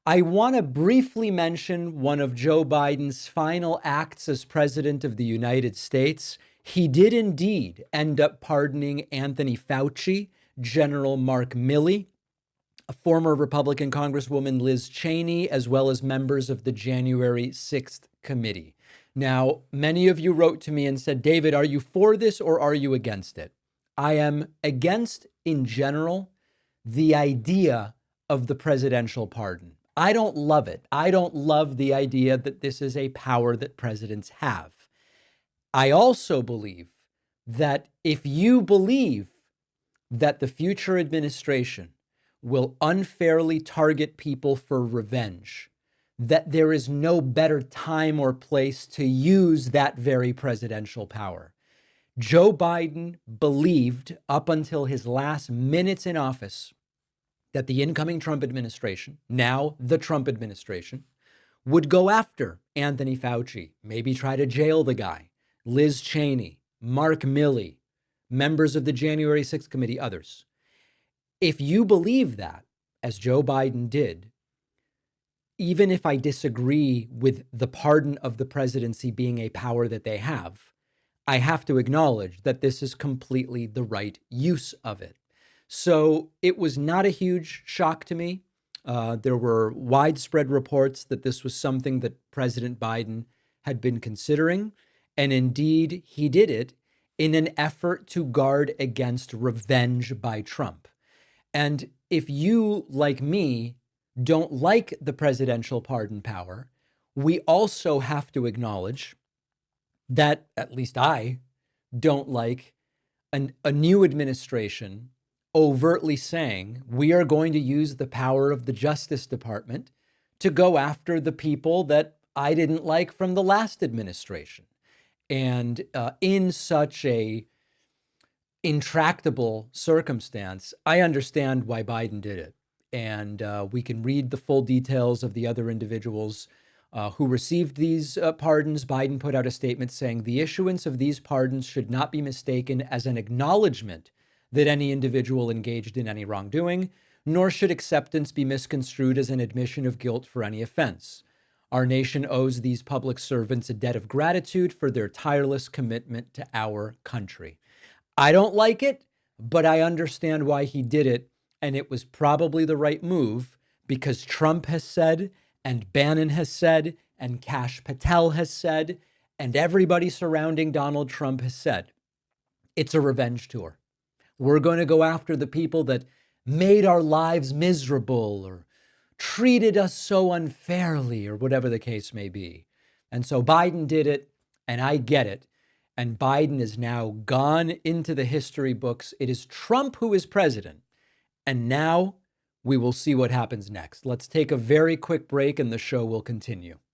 I want to briefly mention one of Joe Biden's final acts as president of the United States. He did indeed end up pardoning Anthony Fauci, General Mark Milley, a former Republican Congresswoman Liz Cheney, as well as members of the January 6th committee. Now, many of you wrote to me and said, David, are you for this or are you against it? I am against, in general, the idea of the presidential pardon. I don't love it. I don't love the idea that this is a power that presidents have. I also believe that if you believe that the future administration will unfairly target people for revenge, that there is no better time or place to use that very presidential power. Joe Biden believed up until his last minutes in office that the incoming Trump administration, now the Trump administration, would go after Anthony Fauci, maybe try to jail the guy, Liz Cheney, Mark Milley, members of the January 6th committee, others. If you believe that, as Joe Biden did, even if I disagree with the pardon of the presidency being a power that they have, I have to acknowledge that this is completely the right use of it. So it was not a huge shock to me. There were widespread reports that this was something that President Biden had been considering. And indeed, he did it in an effort to guard against revenge by Trump. And if you, like me, don't like the presidential pardon power, we also have to acknowledge that, at least I don't like, a new administration overtly saying we are going to use the power of the Justice Department to go after the people that I didn't like from the last administration. And in such a intractable circumstance, I understand why Biden did it. And we can read the full details of the other individuals who received these pardons. Biden put out a statement saying the issuance of these pardons should not be mistaken as an acknowledgement that any individual engaged in any wrongdoing, nor should acceptance be misconstrued as an admission of guilt for any offense. Our nation owes these public servants a debt of gratitude for their tireless commitment to our country. I don't like it, but I understand why he did it. And it was probably the right move because Trump has said, and Bannon has said, and Kash Patel has said, and everybody surrounding Donald Trump has said, it's a revenge tour. We're going to go after the people that made our lives miserable or treated us so unfairly or whatever the case may be. And so Biden did it, and I get it. And Biden is now gone into the history books. It is Trump who is president. And now we will see what happens next. Let's take a very quick break and the show will continue.